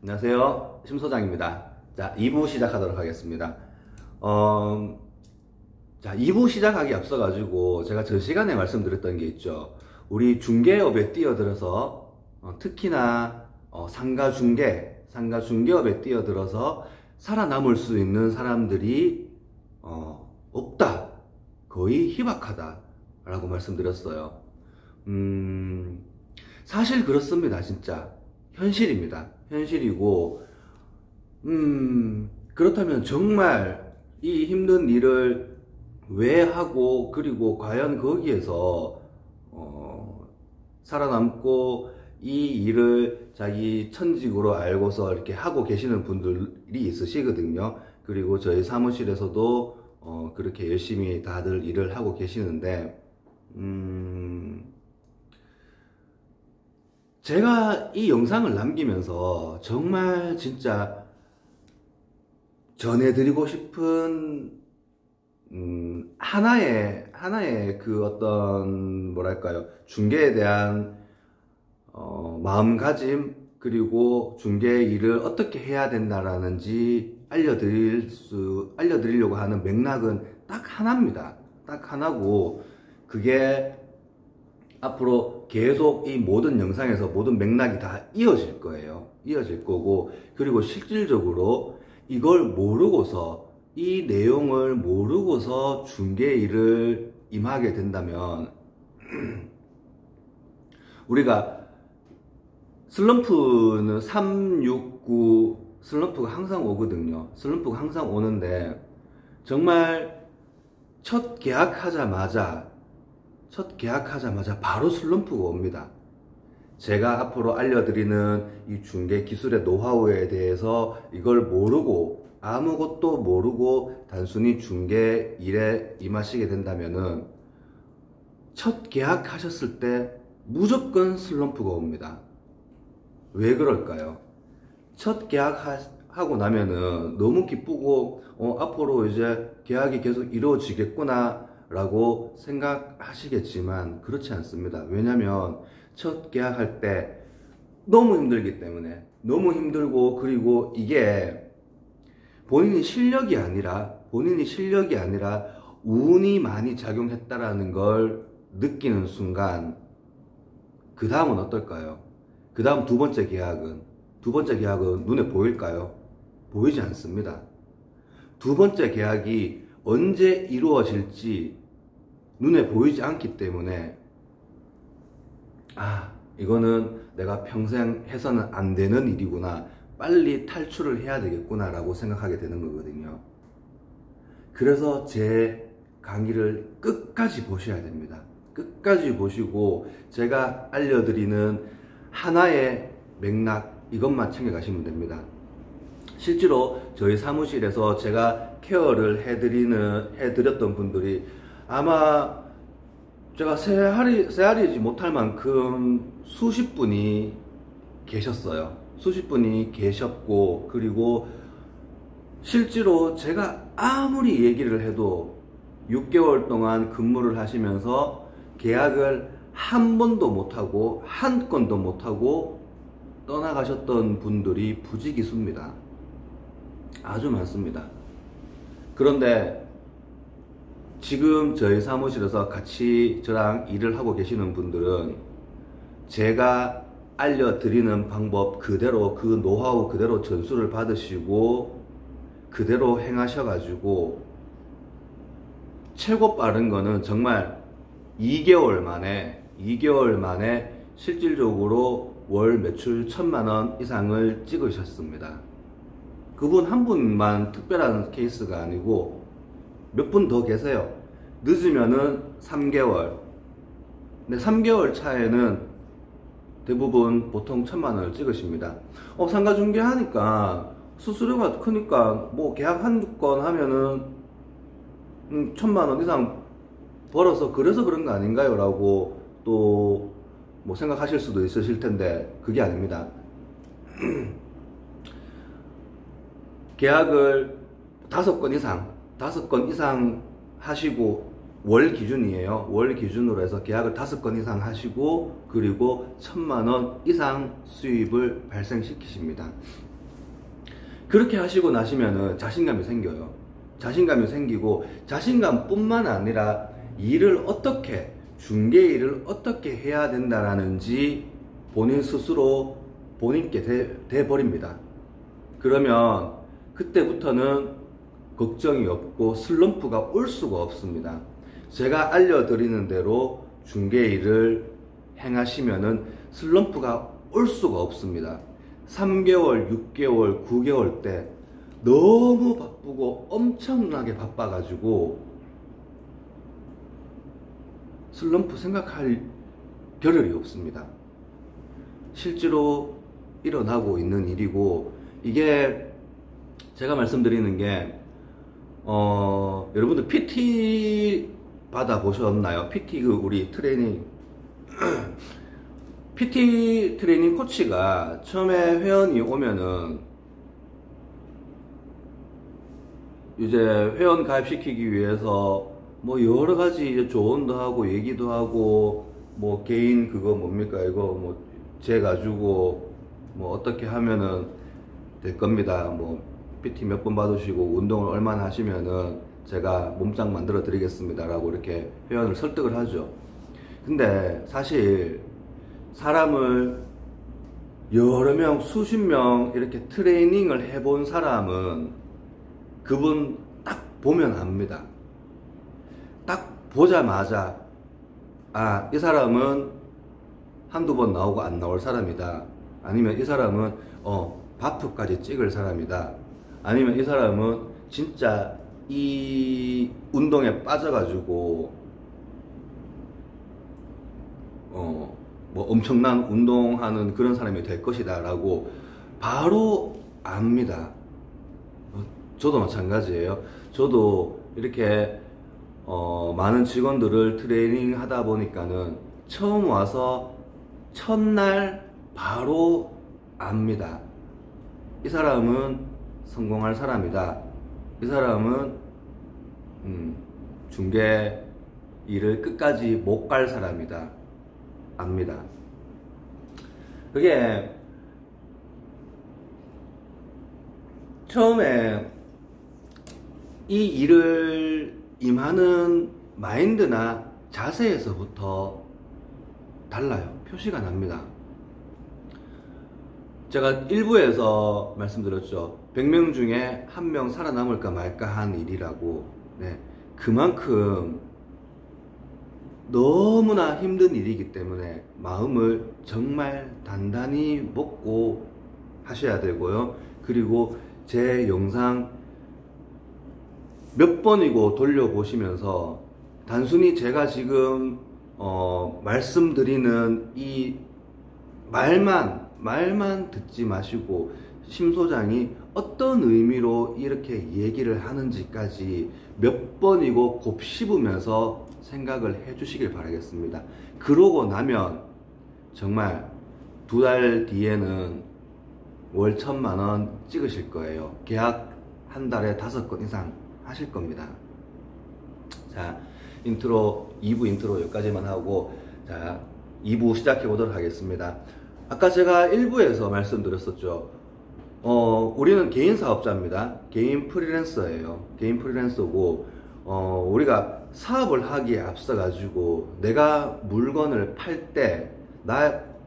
안녕하세요. 심소장입니다. 자, 2부 시작하도록 하겠습니다. 자, 2부 시작하기 앞서가지고 제가 전 시간에 말씀드렸던 게 있죠. 우리 중개업에 뛰어들어서 특히나 상가중개업에 뛰어들어서 살아남을 수 있는 사람들이 없다. 거의 희박하다 라고 말씀드렸어요. 사실 그렇습니다. 진짜 현실입니다. 현실이고 그렇다면 정말 이 힘든 일을 왜 하고, 그리고 과연 거기에서 살아남고 이 일을 자기 천직으로 알고서 이렇게 하고 계시는 분들이 있으시거든요. 그리고 저희 사무실에서도 그렇게 열심히 다들 일을 하고 계시는데, 제가 이 영상을 남기면서 정말 진짜 전해드리고 싶은 하나의 그 어떤 뭐랄까요, 중개에 대한 마음가짐, 그리고 중개 일을 어떻게 해야 된다라는지 알려드리려고 하는 맥락은 딱 하나입니다. 딱 하나고, 그게 앞으로 계속 이 모든 영상에서 모든 맥락이 다 이어질 거예요. 이어질 거고, 그리고 실질적으로 이걸 모르고서, 이 내용을 모르고서 중개 일을 임하게 된다면 우리가 슬럼프는 369 슬럼프가 항상 오거든요. 슬럼프가 항상 오는데, 정말 첫 계약하자마자 바로 슬럼프가 옵니다. 제가 앞으로 알려드리는 이 중개 기술의 노하우에 대해서 이걸 모르고, 아무것도 모르고 단순히 중개 일에 임하시게 된다면은 첫 계약하셨을 때 무조건 슬럼프가 옵니다. 왜 그럴까요? 첫 계약하고 나면은 너무 기쁘고 앞으로 이제 계약이 계속 이루어지겠구나 라고 생각하시겠지만 그렇지 않습니다. 왜냐면 첫 계약할 때 너무 힘들기 때문에, 너무 힘들고, 그리고 이게 본인이 실력이 아니라 운이 많이 작용했다라는 걸 느끼는 순간, 그 다음은 어떨까요? 그 다음 두 번째 계약은 눈에 보일까요? 보이지 않습니다. 두 번째 계약이 언제 이루어질지 눈에 보이지 않기 때문에, 이거는 내가 평생 해서는 안 되는 일이구나, 빨리 탈출을 해야 되겠구나 라고 생각하게 되는 거거든요. 그래서 제 강의를 끝까지 보셔야 됩니다. 끝까지 보시고 제가 알려드리는 하나의 맥락, 이것만 챙겨가시면 됩니다. 실제로 저희 사무실에서 제가 케어를 해드렸던 분들이 아마 제가 세알이지 못할 만큼 수십 분이 계셨어요. 수십 분이 계셨고, 그리고 실제로 제가 아무리 얘기를 해도 6개월 동안 근무를 하시면서 계약을 한 번도 못하고, 한 건도 못하고 떠나가셨던 분들이 부지기수입니다. 아주 많습니다. 그런데 지금 저희 사무실에서 같이 저랑 일을 하고 계시는 분들은 제가 알려드리는 방법 그대로, 그 노하우 그대로 전수를 받으시고 그대로 행하셔가지고, 최고 빠른 거는 정말 2개월 만에 실질적으로 월 매출 1000만원 이상을 찍으셨습니다. 그분 한 분만 특별한 케이스가 아니고 몇 분 더 계세요. 늦으면은 3개월. 근데 3개월 차에는 대부분 보통 1000만원을 찍으십니다. 상가중개 하니까 수수료가 크니까 뭐 계약 한두 건 하면은 1000만원 이상 벌어서 그래서 그런 거 아닌가요? 라고 또 뭐 생각하실 수도 있으실 텐데, 그게 아닙니다. 계약을 5건 이상 하시고, 월 기준이에요. 월 기준으로 해서 계약을 5건 이상 하시고, 그리고 1000만원 이상 수입을 발생시키십니다. 그렇게 하시고 나시면은 자신감이 생겨요. 자신감이 생기고, 자신감뿐만 아니라 일을 어떻게, 중개 일을 어떻게 해야 된다라는지 본인 스스로 본인께 돼 버립니다. 그러면 그때부터는 걱정이 없고 슬럼프가 올 수가 없습니다. 제가 알려드리는 대로 중개 일을 행하시면은 슬럼프가 올 수가 없습니다. 3개월, 6개월, 9개월 때 너무 바쁘고 엄청나게 바빠가지고 슬럼프 생각할 겨를이 없습니다. 실제로 일어나고 있는 일이고, 이게 제가 말씀드리는 게 여러분들 PT 받아보셨나요? PT 우리 트레이닝 PT 트레이닝 코치가 처음에 회원이 오면은 이제 회원 가입시키기 위해서 뭐 여러 가지 이제 조언도 하고 얘기도 하고, 뭐 개인 그거 뭡니까 이거 뭐 재 가지고 뭐 어떻게 하면은 될 겁니다. 뭐 PT 몇 번 받으시고 운동을 얼마나 하시면은 제가 몸짱 만들어 드리겠습니다 라고 이렇게 회원을 설득을 하죠. 근데 사실 사람을 여러 명, 수십 명 이렇게 트레이닝을 해본 사람은 그분 딱 보면 압니다. 딱 보자마자 아, 이 사람은 한두 번 나오고 안 나올 사람이다. 아니면 이 사람은 바프까지 찍을 사람이다. 아니면 이 사람은 진짜 이 운동에 빠져가지고 뭐 엄청난 운동하는 그런 사람이 될 것이다 라고 바로 압니다. 저도 마찬가지예요. 저도 이렇게 많은 직원들을 트레이닝 하다 보니까는 처음 와서 첫날 바로 압니다. 이 사람은 성공할 사람이다. 이 사람은 중개 일을 끝까지 못 갈 사람이다. 압니다. 그게 처음에 이 일을 임하는 마인드나 자세에서부터 달라요. 표시가 납니다. 제가 1부에서 말씀드렸죠. 100명 중에 1명 살아남을까 말까 한 일이라고. 네, 그만큼 너무나 힘든 일이기 때문에 마음을 정말 단단히 먹고 하셔야 되고요. 그리고 제 영상 몇 번이고 돌려보시면서 단순히 제가 지금 말씀드리는 이 말만 듣지 마시고 심소장이 어떤 의미로 이렇게 얘기를 하는지까지 몇 번이고 곱씹으면서 생각을 해 주시길 바라겠습니다. 그러고 나면 정말 2달 뒤에는 월 1,000만원 찍으실 거예요. 계약 한 달에 5건 이상 하실 겁니다. 자, 인트로 2부 인트로 여기까지만 하고, 자 2부 시작해 보도록 하겠습니다. 아까 제가 1부에서 말씀드렸었죠. 우리는 개인 사업자입니다. 개인 프리랜서예요. 개인 프리랜서고, 우리가 사업을 하기에 앞서 가지고 내가 물건을 팔 때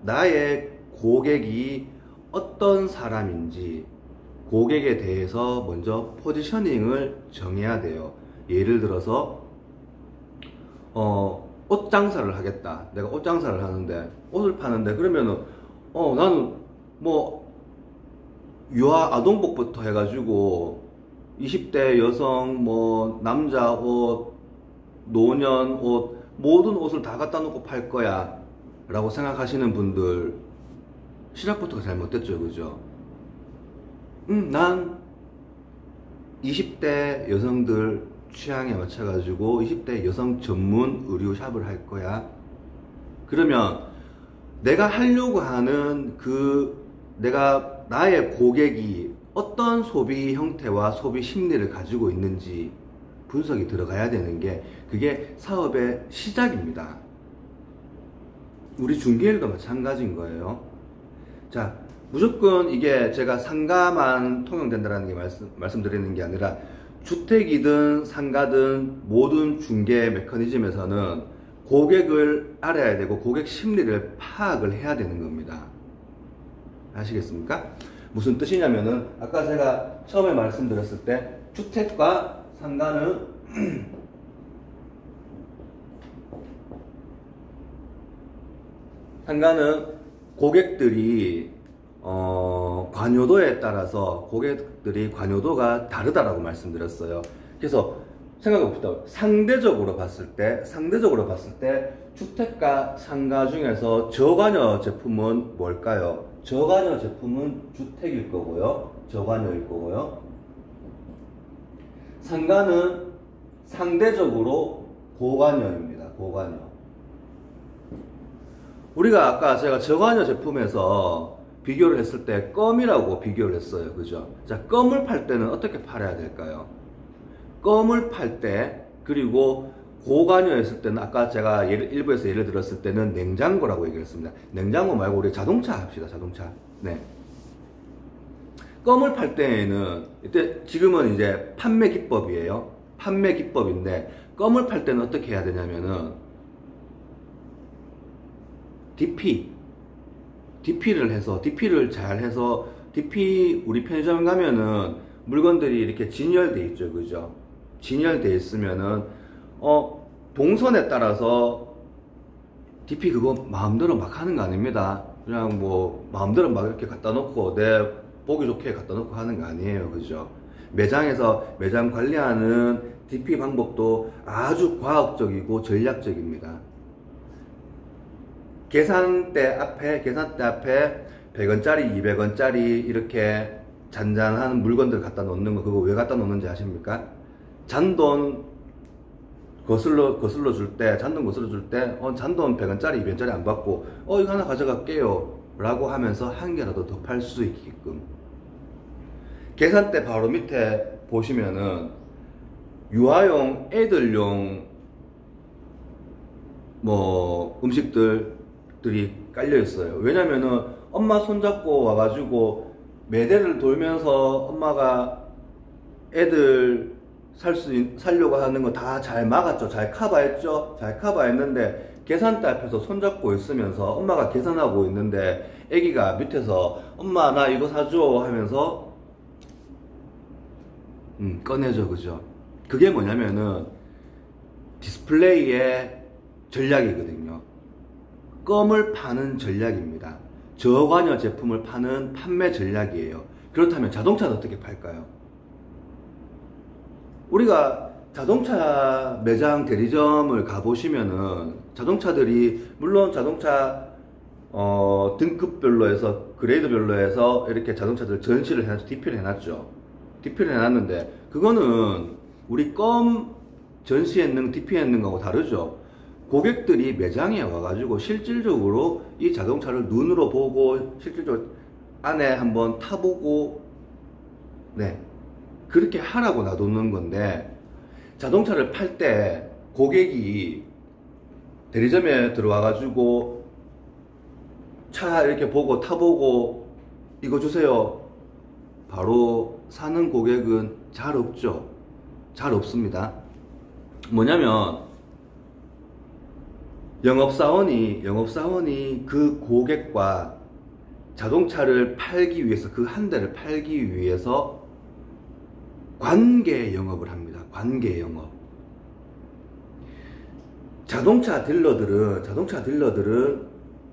나의 고객이 어떤 사람인지 고객에 대해서 먼저 포지셔닝을 정해야 돼요. 예를 들어서 옷 장사를 하겠다. 내가 옷 장사를 하는데 옷을 파는데, 그러면은 나는 뭐 유아 아동복부터 해가지고 20대 여성, 뭐 남자 옷, 노년 옷, 모든 옷을 다 갖다 놓고 팔 거야 라고 생각하시는 분들, 시작부터가 잘못됐죠. 그죠? 난 20대 여성들 취향에 맞춰가지고 20대 여성 전문 의류샵을 할 거야. 그러면 내가 하려고 하는 나의 고객이 어떤 소비 형태와 소비 심리를 가지고 있는지 분석이 들어가야 되는 게, 그게 사업의 시작입니다. 우리 중개일도 마찬가지인 거예요. 자, 무조건 이게 제가 상가만 통용된다는 게 말씀드리는 게 아니라 주택이든 상가든 모든 중개 메커니즘에서는 고객을 알아야 되고 고객 심리를 파악을 해야 되는 겁니다. 아시겠습니까? 무슨 뜻이냐면은 아까 제가 처음에 말씀드렸을 때 주택과 상가는 상가는 고객들이 관여도에 따라서 고객들이 관여도가 다르다라고 말씀드렸어요. 그래서 생각해 봅시다. 상대적으로 봤을 때 주택과 상가 중에서 저관여 제품은 뭘까요? 저관여 제품은 주택일 거고요. 저관여일 거고요. 상가는 상대적으로 고관여입니다. 고관여. 우리가 아까 제가 저관여 제품에서 비교를 했을 때 껌이라고 비교를 했어요. 그죠? 자, 껌을 팔 때는 어떻게 팔아야 될까요? 껌을 팔 때, 그리고 고관여했을 때는 아까 제가 일부에서 예를 들었을 때는 냉장고라고 얘기했습니다. 냉장고 말고 우리 자동차 합시다. 자동차. 네. 껌을 팔 때에는 이때 지금은 이제 판매 기법이에요. 판매 기법인데 껌을 팔 때는 어떻게 해야 되냐면은 DP를 잘 해서 DP 우리 편의점 가면은 물건들이 이렇게 진열돼 있죠. 그죠? 진열돼 있으면은 동선에 따라서 DP 그거 마음대로 막 하는 거 아닙니다. 그냥 뭐 마음대로 막 이렇게 갖다 놓고 내 보기 좋게 갖다 놓고 하는 거 아니에요. 그죠? 매장에서 매장 관리하는 DP 방법도 아주 과학적이고 전략적입니다. 계산대 앞에 100원짜리, 200원짜리 이렇게 잔잔한 물건들 갖다 놓는 거, 그거 왜 갖다 놓는지 아십니까? 잔돈 거슬러 줄 때, 잔돈 100원짜리, 200원짜리 안 받고, 이거 하나 가져갈게요. 라고 하면서 한 개라도 더 팔 수 있게끔. 계산대 바로 밑에 보시면은, 유아용, 애들용, 음식들이 깔려 있어요. 왜냐면은, 엄마 손잡고 와가지고, 매대를 돌면서 엄마가 애들 살려고 하는 거 다 잘 막았죠. 잘 커버했죠. 잘 커버했는데 계산대 앞에서 손잡고 있으면서 엄마가 계산하고 있는데 애기가 밑에서 엄마 나 이거 사줘 하면서 꺼내죠. 그죠? 그게 뭐냐면은 디스플레이의 전략이거든요. 껌을 파는 전략입니다. 저관여 제품을 파는 판매 전략이에요. 그렇다면 자동차는 어떻게 팔까요? 우리가 자동차 매장 대리점을 가보시면은 자동차들이 물론 자동차 등급별로 해서 그레이드별로 해서 이렇게 자동차들 전시를 해놨죠. DP를 해놨죠. DP를 해놨는데 그거는 우리 껌 전시했는 DP했는 거하고 다르죠. 고객들이 매장에 와가지고 실질적으로 이 자동차를 눈으로 보고 실질적으로 안에 한번 타보고 네 그렇게 하라고 놔두는 건데 자동차를 팔 때 고객이 대리점에 들어와가지고 차 이렇게 보고 타보고 이거 주세요 바로 사는 고객은 잘 없죠. 잘 없습니다. 뭐냐면 영업사원이 그 고객과 자동차를 팔기 위해서 그 한 대를 팔기 위해서 관계 영업을 합니다. 관계 영업. 자동차 딜러들은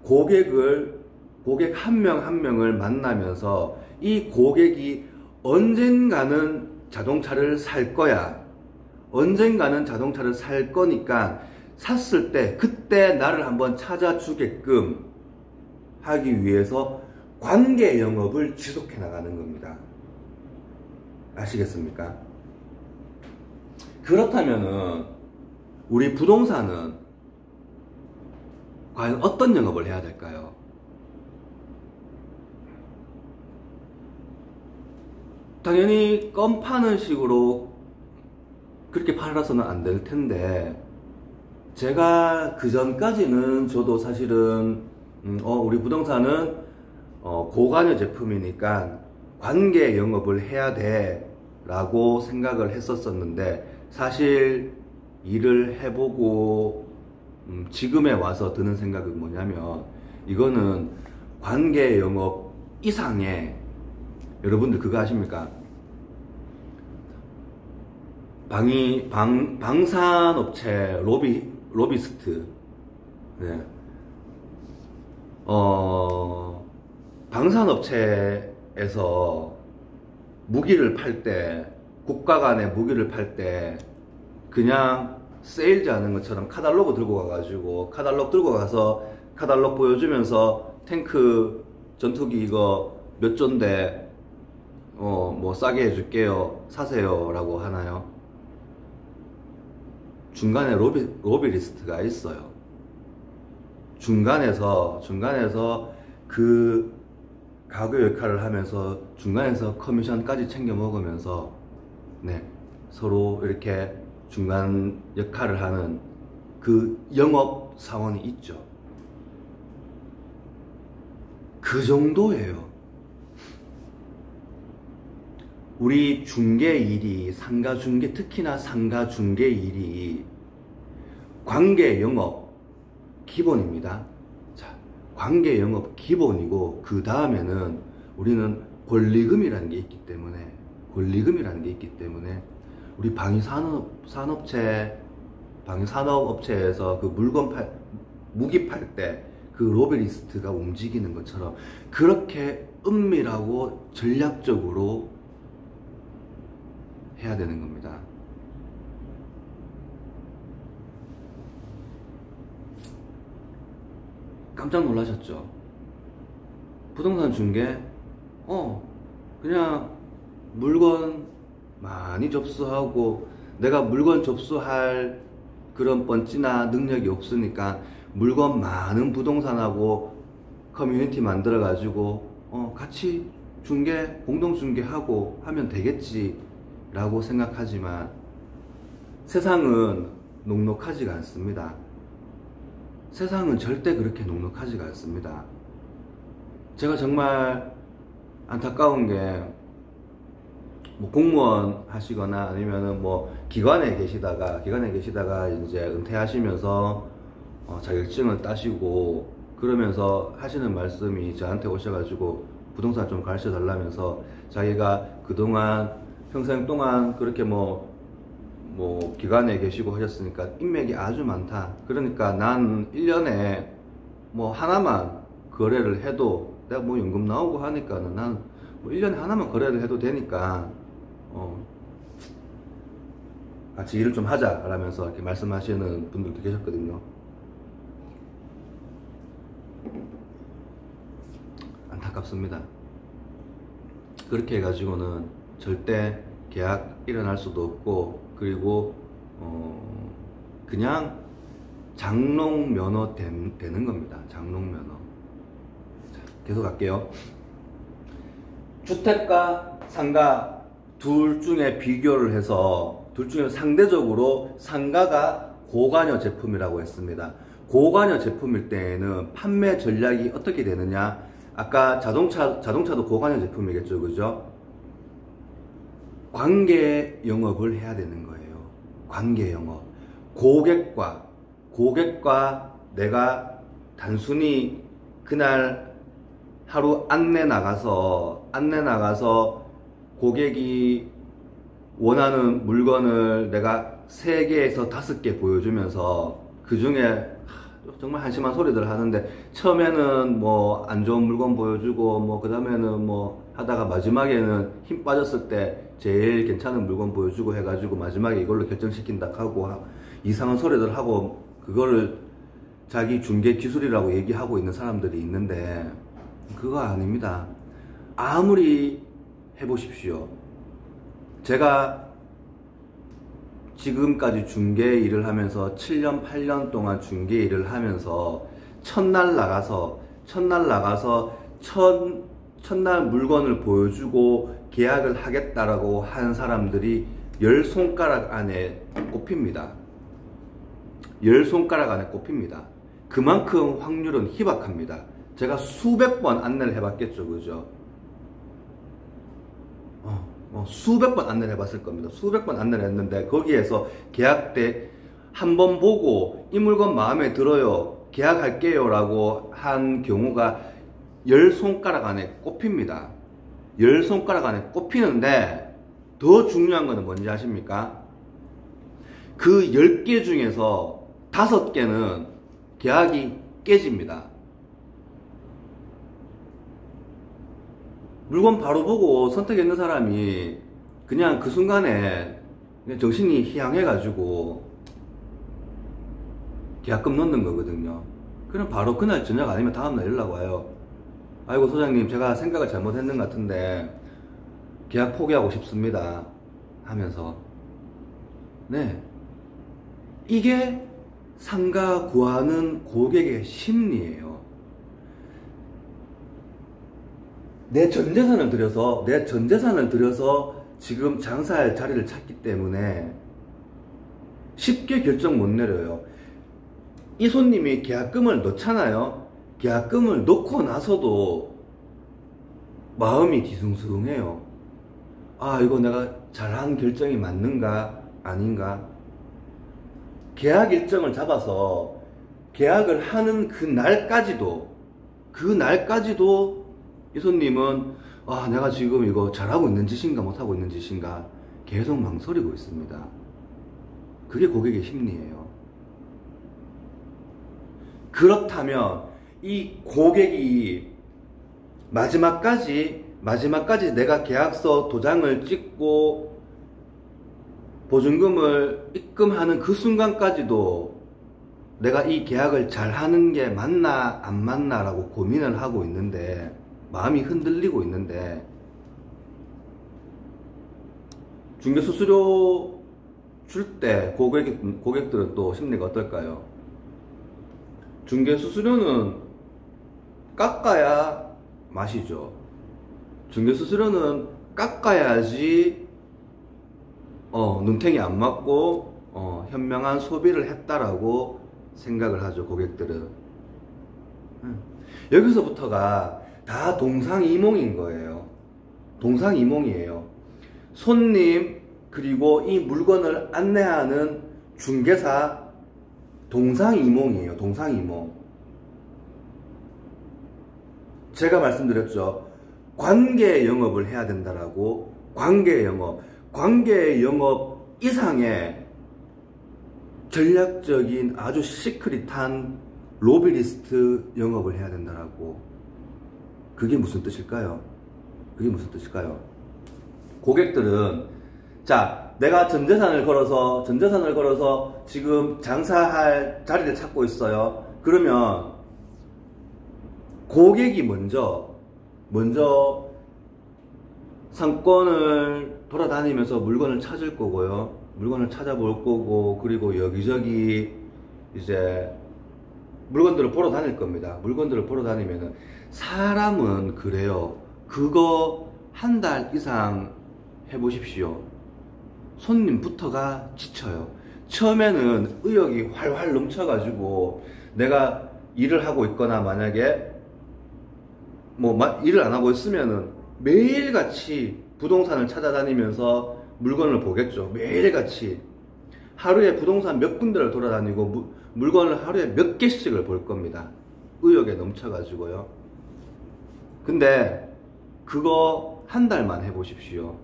고객 한 명 한 명을 만나면서 이 고객이 언젠가는 자동차를 살 거야. 언젠가는 자동차를 살 거니까 샀을 때 그때 나를 한번 찾아주게끔 하기 위해서 관계 영업을 지속해 나가는 겁니다. 아시겠습니까? 그렇다면은 우리 부동산은 과연 어떤 영업을 해야 될까요? 당연히 껌 파는 식으로 그렇게 팔아서는 안 될 텐데 제가 그 전까지는 저도 사실은 우리 부동산은 고관여 제품이니까 관계 영업을 해야 돼 라고 생각을 했었었는데, 사실 일을 해보고 지금에 와서 드는 생각은 뭐냐면, 이거는 관계 영업 이상의, 여러분들 그거 아십니까? 방산업체 로비스트, 네. 방산업체에서 무기를 팔 때, 국가 간에 무기를 팔 때 그냥 세일즈 하는 것처럼 카탈로그 들고 가가지고, 카탈로그 들고 가서 카탈로그 보여주면서 탱크 전투기 이거 몇 조인데 뭐 싸게 해줄게요, 사세요 라고 하나요? 중간에 로비리스트가 있어요. 중간에서 그 가교 역할을 하면서 중간에서 커미션까지 챙겨 먹으면서, 네, 서로 이렇게 중간 역할을 하는 그 영업 사원이 있죠. 그 정도예요. 우리 중개 일이, 상가 중개, 특히나 상가 중개 일이 관계 영업 기본입니다. 자, 관계 영업 기본이고, 그 다음에는 우리는 권리금이라는 게 있기 때문에, 우리 방위산업업체에서 그 무기 팔 때 그 로비리스트가 움직이는 것처럼 그렇게 은밀하고 전략적으로 해야 되는 겁니다. 깜짝 놀라셨죠? 부동산 중개, 그냥 물건 많이 접수하고, 내가 물건 접수할 그런 펀치나 능력이 없으니까 물건 많은 부동산하고 커뮤니티 만들어 가지고 같이 중개, 공동 중개하고 하면 되겠지 라고 생각하지만, 세상은 녹록하지가 않습니다. 세상은 절대 그렇게 녹록하지가 않습니다. 제가 정말 안타까운 게, 뭐 공무원 하시거나 아니면은 뭐 기관에 계시다가 이제 은퇴하시면서 자격증을 따시고 그러면서 하시는 말씀이 저한테 오셔가지고 부동산 좀 가르쳐 달라면서, 자기가 그동안 평생 동안 그렇게 뭐 기관에 계시고 하셨으니까 인맥이 아주 많다. 그러니까 난 1년에 뭐 하나만 거래를 해도, 내가 뭐 연금 나오고 하니까는 난 뭐 1년에 하나만 거래를 해도 되니까 같이 일을 좀 하자 라면서 이렇게 말씀하시는 분들도 계셨거든요. 안타깝습니다. 그렇게 해가지고는 절대 계약 일어날 수도 없고, 그리고 그냥 장롱 면허 되는 겁니다. 장롱 면허. 자, 계속 갈게요. 주택과 상가 둘 중에 비교를 해서, 둘 중에 상대적으로 상가가 고관여 제품이라고 했습니다. 고관여 제품일 때에는 판매 전략이 어떻게 되느냐? 아까 자동차도 고관여 제품이겠죠, 그죠? 관계 영업을 해야 되는 거예요. 관계 영업. 고객과 내가 단순히 그날 하루 안내 나가서 고객이 원하는 물건을 내가 3개에서 5개 보여주면서 그 중에 정말 한심한 소리들 하는데, 처음에는 뭐 안 좋은 물건 보여주고 뭐 그 다음에는 뭐 하다가 마지막에는 힘 빠졌을 때 제일 괜찮은 물건 보여주고 해가지고 마지막에 이걸로 결정시킨다 하고 이상한 소리들 하고, 그거를 자기 중개 기술이라고 얘기하고 있는 사람들이 있는데, 그거 아닙니다. 아무리 해보십시오. 제가 지금까지 중개 일을 하면서 7년 8년 동안 중개 일을 하면서 첫날 나가서 첫날 물건을 보여주고 계약을 하겠다라고 한 사람들이 10손가락 안에 꼽힙니다. 10손가락 안에 꼽힙니다. 그만큼 확률은 희박합니다. 제가 수백 번 안내를 해봤겠죠, 그죠? 수백 번 안내를 해봤을 겁니다. 수백 번 안내를 했는데 거기에서 계약 때 한 번 보고 이 물건 마음에 들어요, 계약할게요 라고 한 경우가 10손가락 안에 꼽힙니다. 10손가락 안에 꼽히는데 더 중요한 거는 뭔지 아십니까? 그 10개 중에서 5개는 계약이 깨집니다. 물건 바로 보고 선택했는 사람이 그냥 그 순간에 그냥 정신이 희양해가지고 계약금 넣는 거거든요. 그럼 바로 그날 저녁 아니면 다음날 연락 와요. 아이고 소장님, 제가 생각을 잘못했는 것 같은데 계약 포기하고 싶습니다 하면서. 네, 이게 상가 구하는 고객의 심리예요. 내 전 재산을 들여서 지금 장사할 자리를 찾기 때문에 쉽게 결정 못 내려요. 이 손님이 계약금을 넣잖아요. 계약금을 넣고 나서도 마음이 뒤숭숭해요. 아, 이거 내가 잘한 결정이 맞는가 아닌가. 계약 일정을 잡아서 계약을 하는 그 날까지도 이 손님은 아, 내가 지금 이거 잘하고 있는 짓인가 못하고 있는 짓인가 계속 망설이고 있습니다. 그게 고객의 심리예요. 그렇다면 이 고객이 마지막까지 내가 계약서 도장을 찍고 보증금을 입금하는 그 순간까지도 내가 이 계약을 잘 하는 게 맞나 안 맞나 라고 고민을 하고 있는데, 마음이 흔들리고 있는데, 중개수수료 줄 때 고객들은 또 심리가 어떨까요? 중개수수료는 깎아야 맛이죠. 중개수수료는 깎아야지 눈탱이 안 맞고 현명한 소비를 했다라고 생각을 하죠, 고객들은. 여기서부터가 다 동상이몽인 거예요. 동상이몽이에요. 손님 그리고 이 물건을 안내하는 중개사, 동상이몽이에요. 동상이몽. 제가 말씀드렸죠. 관계 영업을 해야 된다라고. 관계 영업 이상의 전략적인 아주 시크릿한 로비리스트 영업을 해야 된다라고. 그게 무슨 뜻일까요? 고객들은, 자, 내가 전재산을 걸어서 지금 장사할 자리를 찾고 있어요. 그러면 고객이 먼저 상권을 돌아다니면서 물건을 찾을 거고요. 물건을 찾아볼 거고, 그리고 여기저기 이제 물건들을 보러 다닐 겁니다. 물건들을 보러 다니면은, 사람은 그래요. 그거 한 달 이상 해보십시오. 손님부터가 지쳐요. 처음에는 의욕이 활활 넘쳐가지고, 내가 일을 하고 있거나 만약에 일을 안 하고 있으면은 매일같이 부동산을 찾아다니면서 물건을 보겠죠. 매일같이 하루에 부동산 몇 군데를 돌아다니고 물건을 하루에 몇 개씩을 볼 겁니다. 의욕에 넘쳐가지고요. 근데 그거 한 달만 해보십시오.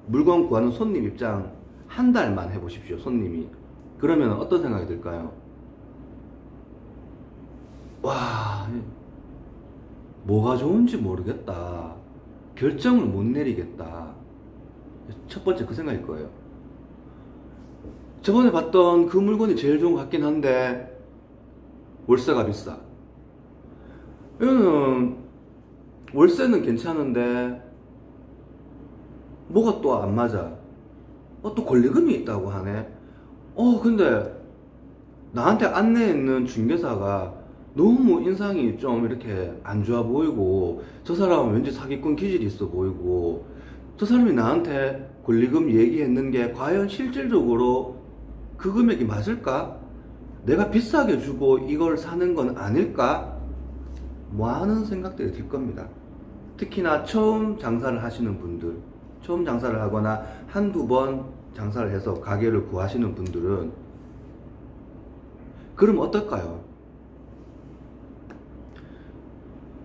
물건 구하는 손님 입장 한 달만 해보십시오. 손님이. 그러면 어떤 생각이 들까요? 와, 뭐가 좋은지 모르겠다. 결정을 못 내리겠다. 첫 번째 그 생각일 거예요. 저번에 봤던 그 물건이 제일 좋은 것 같긴 한데 월세가 비싸. 이거는 월세는 괜찮은데 뭐가 또 안 맞아. 또 권리금이 있다고 하네. 근데 나한테 안내했는 중개사가 너무 인상이 좀 이렇게 안 좋아 보이고, 저 사람은 왠지 사기꾼 기질이 있어 보이고, 저 사람이 나한테 권리금 얘기했는 게 과연 실질적으로 그 금액이 맞을까? 내가 비싸게 주고 이걸 사는 건 아닐까? 많은 생각들이 들 겁니다. 특히나 처음 장사를 하시는 분들, 처음 장사를 하거나 한두 번 장사를 해서 가게를 구하시는 분들은 그럼 어떨까요?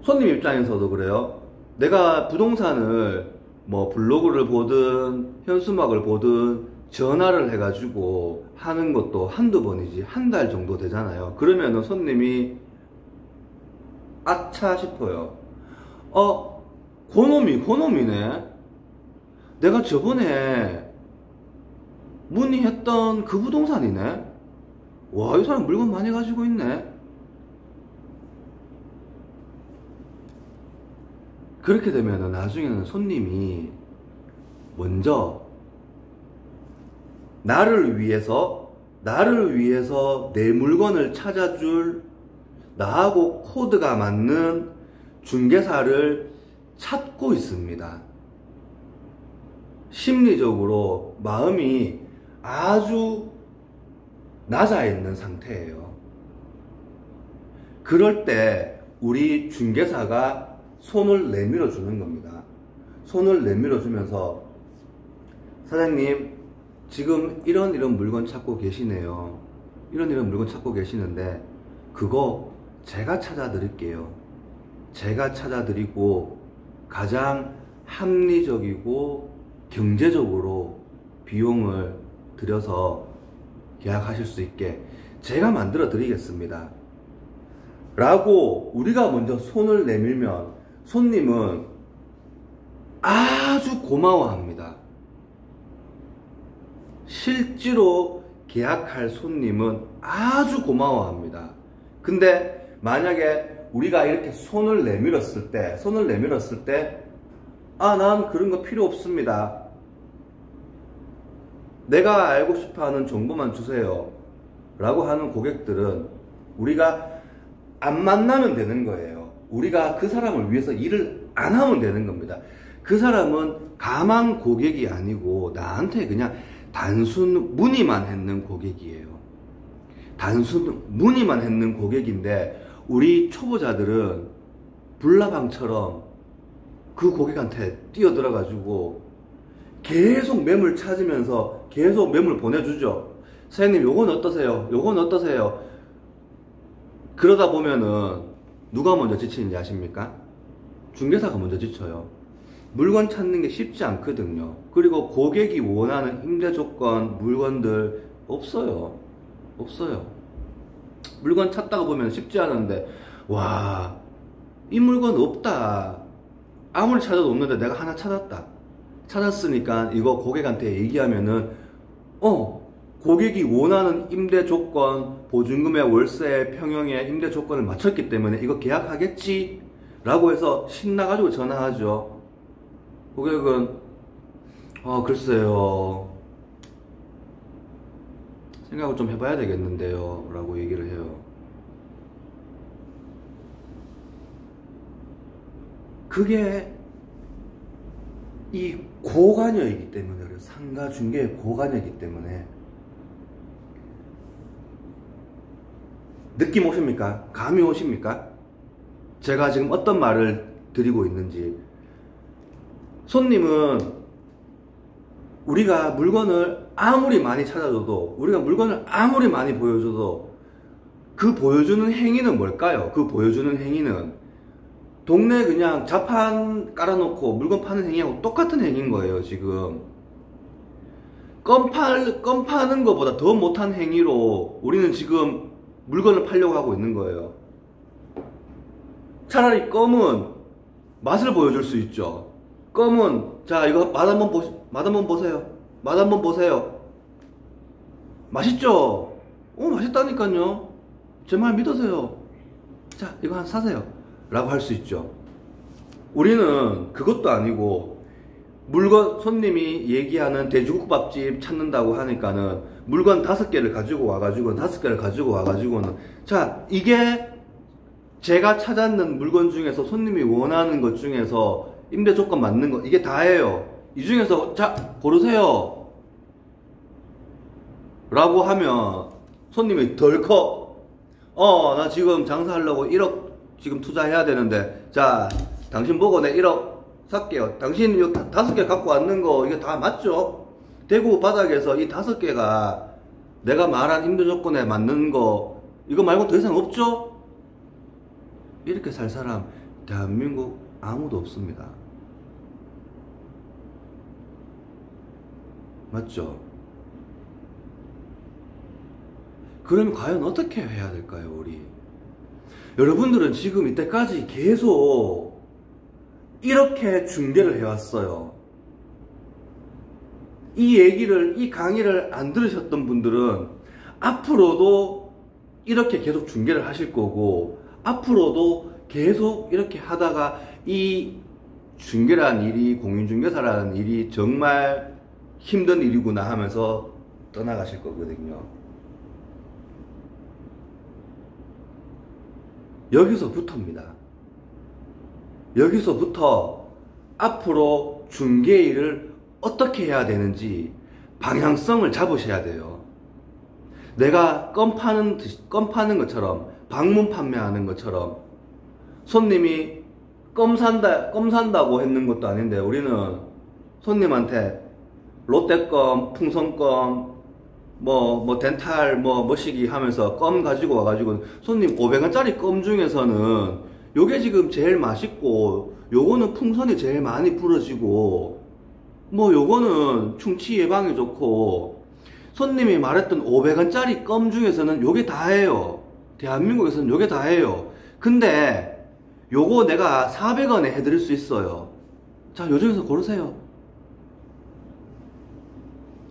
손님 입장에서도 그래요. 내가 부동산을 뭐 블로그를 보든 현수막을 보든 전화를 해가지고 하는 것도 한두 번이지 한 달 정도 되잖아요. 그러면은 손님이 아차 싶어요. 그놈이네. 내가 저번에 문의했던 그 부동산이네. 와, 이 사람 물건 많이 가지고 있네. 그렇게 되면 나중에는 손님이 먼저 나를 위해서 내 물건을 찾아줄 나하고 코드가 맞는 중개사를 찾고 있습니다. 심리적으로 마음이 아주 낮아 있는 상태예요. 그럴 때 우리 중개사가 손을 내밀어 주는 겁니다. 손을 내밀어 주면서 사장님, 지금 이런 물건 찾고 계시네요. 이런 물건 찾고 계시는데 그거 제가 찾아드릴게요. 제가 찾아드리고 가장 합리적이고 경제적으로 비용을 들여서 계약하실 수 있게 제가 만들어 드리겠습니다. 라고 우리가 먼저 손을 내밀면 손님은 아주 고마워합니다. 실제로 계약할 손님은 아주 고마워합니다. 근데 만약에 우리가 이렇게 손을 내밀었을 때 난 그런 거 필요 없습니다. 내가 알고 싶어 하는 정보만 주세요. 라고 하는 고객들은 우리가 안 만나면 되는 거예요. 우리가 그 사람을 위해서 일을 안 하면 되는 겁니다. 그 사람은 가만 고객이 아니고 나한테 그냥 단순 문의만 했는 고객이에요. 단순 문의만 했는 고객인데 우리 초보자들은 불나방처럼 그 고객한테 뛰어들어가지고 계속 매물 찾으면서 계속 매물 보내주죠. 사장님, 요건 어떠세요? 요건 어떠세요? 그러다 보면은 누가 먼저 지치는지 아십니까? 중개사가 먼저 지쳐요. 물건 찾는 게 쉽지 않거든요. 그리고 고객이 원하는 임대 조건, 물건들 없어요. 물건 찾다가 보면 쉽지 않은데, 와, 이 물건 없다. 아무리 찾아도 없는데 내가 하나 찾았다. 찾았으니까 이거 고객한테 얘기하면은 고객이 원하는 임대 조건, 보증금의 월세, 평형의 임대 조건을 맞췄기 때문에 이거 계약하겠지? 라고 해서 신나가지고 전화하죠. 고객은 글쎄요, 생각을 좀 해봐야 되겠는데요 라고 얘기를 해요. 그게 이 고관여이기 때문에 그래요. 상가 중개의 고관여이기 때문에. 느낌 오십니까? 감이 오십니까? 제가 지금 어떤 말을 드리고 있는지. 손님은 우리가 물건을 아무리 많이 찾아줘도, 우리가 물건을 아무리 많이 보여줘도 그 보여주는 행위는 뭘까요? 그 보여주는 행위는 동네 그냥 자판 깔아놓고 물건 파는 행위하고 똑같은 행위인 거예요. 지금 껌 파는 것보다 더 못한 행위로 우리는 지금 물건을 팔려고 하고 있는 거예요. 차라리 껌은 맛을 보여줄 수 있죠. 껌은 자, 이거 맛 한번 보세요. 맛 한번 보세요. 맛있죠? 맛있다니까요. 제 말 믿으세요. 자, 이거 하나 사세요. 라고 할 수 있죠. 우리는 그것도 아니고 물건, 손님이 얘기하는 돼지국밥집 찾는다고 하니까는 물건 5개를 가지고 와가지고는 자, 이게 제가 찾았는 물건 중에서 손님이 원하는 것 중에서 임대 조건 맞는 거 이게 다예요. 이 중에서 자, 고르세요 라고 하면 손님이 덜컥 나 지금 장사하려고 1억 지금 투자해야 되는데, 자, 당신 보고 내 1억 살게요. 당신 이 5개 갖고 왔는 거 이게 다 맞죠? 대구 바닥에서 이 5개가 내가 말한 임대 조건에 맞는 거 이거 말고 더 이상 없죠? 이렇게 살 사람 대한민국 아무도 없습니다. 맞죠? 그러면 과연 어떻게 해야 될까요, 우리? 여러분들은 지금 이때까지 계속 이렇게 중계를 해왔어요. 이 강의를 안 들으셨던 분들은 앞으로도 이렇게 계속 중계를 하실 거고, 앞으로도 계속 이렇게 하다가 이 중계라는 일이, 공인중개사라는 일이 정말 힘든 일이구나 하면서 떠나가실 거거든요. 여기서부터입니다. 여기서부터 앞으로 중개 일을 어떻게 해야 되는지 방향성을 잡으셔야 돼요. 내가 껌 파는 것처럼, 방문 판매하는 것처럼 손님이 껌 산다고 했는 것도 아닌데 우리는 손님한테 롯데껌, 풍선껌, 덴탈, 뭐시기 하면서 껌 가지고 와가지고 손님 500원짜리 껌 중에서는 요게 지금 제일 맛있고, 요거는 풍선이 제일 많이 부러지고, 요거는 충치 예방에 좋고, 손님이 말했던 500원짜리 껌 중에서는 요게 다예요. 대한민국에서는 요게 다예요. 근데 요거 내가 400원에 해드릴 수 있어요. 자, 요 중에서 고르세요.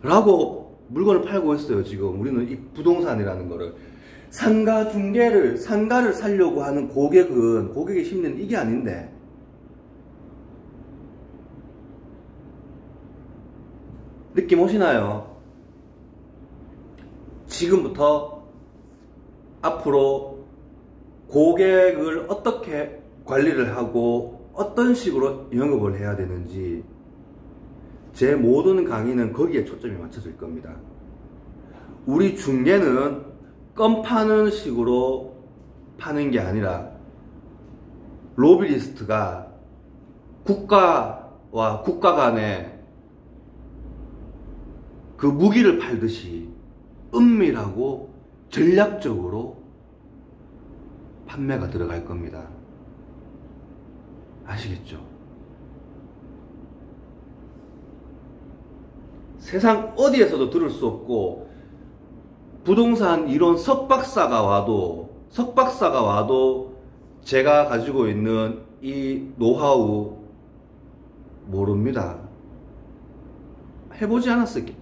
라고 물건을 팔고 있어요. 지금 우리는 이 부동산이라는 거를. 상가를 살려고 하는 고객의 심리는 이게 아닌데, 느낌 오시나요? 지금부터 앞으로 고객을 어떻게 관리를 하고 어떤 식으로 영업을 해야 되는지 제 모든 강의는 거기에 초점이 맞춰질 겁니다. 우리 중개는 껌 파는 식으로 파는 게 아니라 로비리스트가 국가와 국가 간에 그 무기를 팔듯이 은밀하고 전략적으로 판매가 들어갈 겁니다. 아시겠죠? 세상 어디에서도 들을 수 없고, 부동산 이론 석박사가 와도 제가 가지고 있는 이 노하우 모릅니다. 해보지 않았기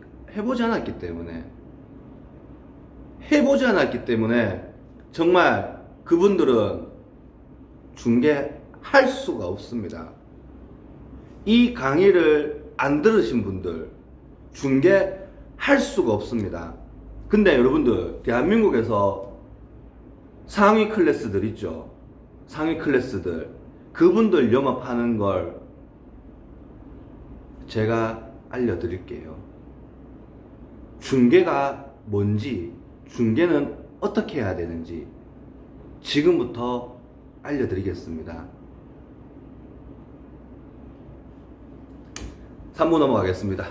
때문에 정말 그분들은 중개할 수가 없습니다. 이 강의를 안 들으신 분들 중개할 수가 없습니다. 근데 여러분들, 대한민국에서 상위 클래스들 있죠. 상위 클래스들, 그분들 영업하는 걸 제가 알려드릴게요. 중개가 뭔지, 중개는 어떻게 해야 되는지 지금부터 알려드리겠습니다. 3부 넘어가겠습니다.